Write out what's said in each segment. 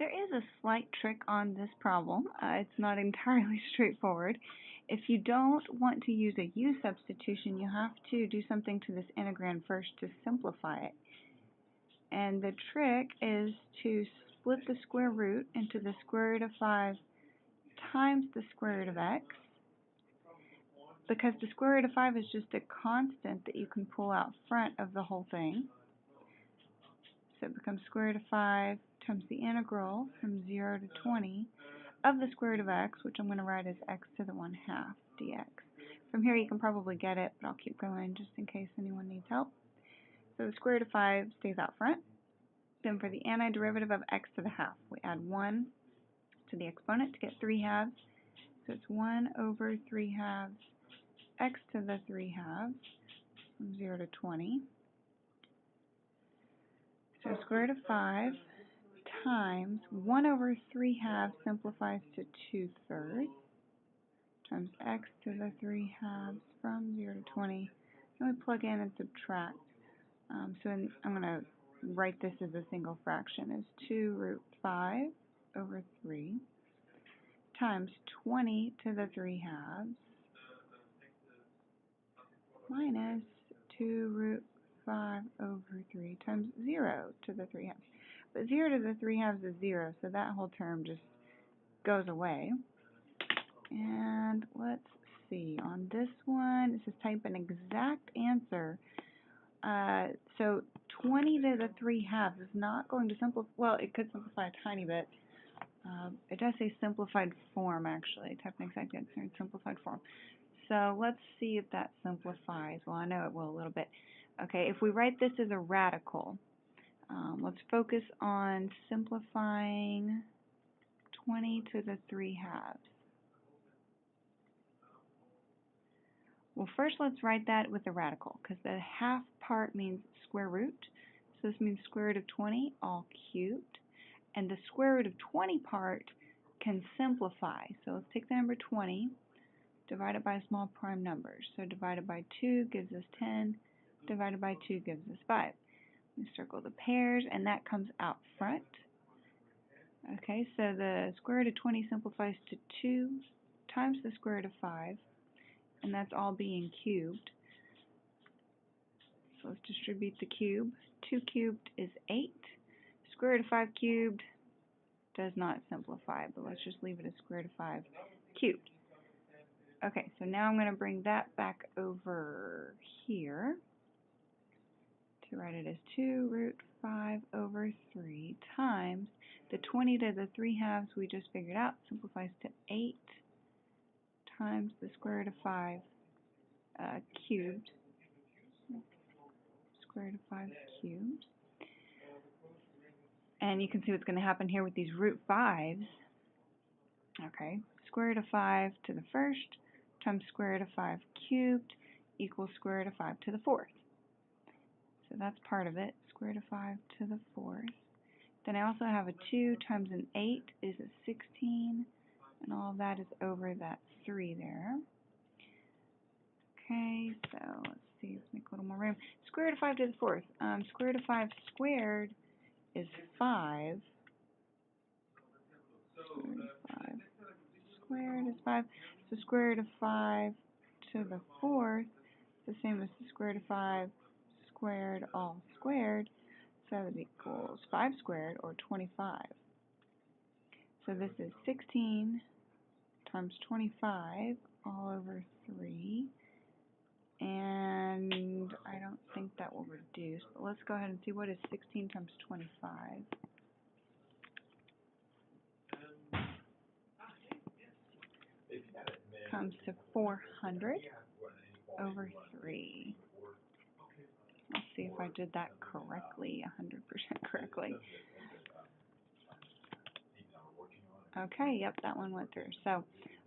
There is a slight trick on this problem. It's not entirely straightforward. If you don't want to use a u substitution, you have to do something to this integral first to simplify it. And the trick is to split the square root into the square root of 5 times the square root of x, because the square root of 5 is just a constant that you can pull out front of the whole thing. So it becomes square root of 5 times the integral from 0 to 20 of the square root of x, which I'm going to write as x to the 1/2 dx. From here you can probably get it, but I'll keep going just in case anyone needs help. So the square root of 5 stays out front. Then for the antiderivative of x to the half, we add 1 to the exponent to get 3/2. So it's 1 over 3/2 x to the 3/2 from 0 to 20. So square root of 5 times 1 over 3/2 simplifies to 2/3 times x to the 3/2 from 0 to 20. And we plug in and subtract. I'm going to write this as a single fraction as 2 root 5 over 3 times 20 to the 3/2 minus 2 root 5 over 3 times 0 to the 3/2. But 0 to the 3/2 is 0, so that whole term just goes away. And let's see, on this one, it says type an exact answer. So 20 to the 3/2 is not going to simplify, well, it could simplify a tiny bit. It does say simplified form, actually. Type an exact answer in simplified form. So let's see if that simplifies. Well, I know it will a little bit. Okay, if we write this as a radical, let's focus on simplifying 20 to the 3/2. Well, first let's write that with a radical, because the half part means square root. So this means square root of 20 all cubed. And the square root of 20 part can simplify. So let's take the number 20, divide it by small prime numbers. So divided by 2 gives us 10, divided by 2 gives us 5. We circle the pairs, and that comes out front. Okay, so the square root of 20 simplifies to 2 times the square root of 5, and that's all being cubed. So let's distribute the cube. 2 cubed is 8. Square root of 5 cubed does not simplify, but let's just leave it as square root of 5 cubed. Okay, so now I'm going to bring that back over here to write it as 2 root 5 over 3 times the 20 to the 3/2 we just figured out simplifies to 8 times the square root of 5 cubed. Square root of 5 cubed. And you can see what's going to happen here with these root 5s. Okay, square root of 5 to the first times square root of 5 cubed equals square root of 5 to the 4th. So that's part of it, square root of 5 to the 4th. Then I also have a 2 times an 8 is a 16, and all of that is over that 3 there. Okay, so let's see, let's make a little more room. Square root of 5 to the 4th. Square root of 5 squared is 5. Square root of 5 squared is 5. So square root of 5 to the 4th is the same as the square root of 5 squared all squared. So that equals 5 squared, or 25. So this is 16 times 25 all over 3. And I don't think that will reduce, but let's go ahead and see what is 16 times 25. Comes to 400 over 3. Let's see if I did that correctly, 100% correctly. Okay, yep, that one went through. So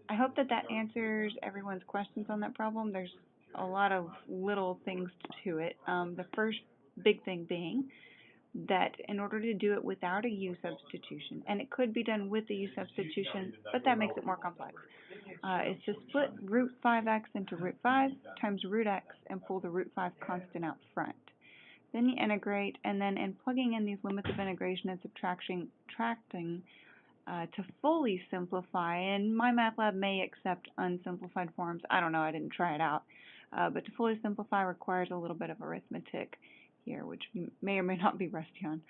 I hope that that answers everyone's questions on that problem. There's a lot of little things to it. The first big thing being that in order to do it without a u substitution, and it could be done with a u substitution, but that makes it more complex, is to split root 5x into root 5 times root x and pull the root 5 constant out front. then you integrate, and then in plugging in these limits of integration and subtracting to fully simplify, and MyMathLab may accept unsimplified forms. I don't know, I didn't try it out. But to fully simplify requires a little bit of arithmetic here, which you may or may not be rusty on.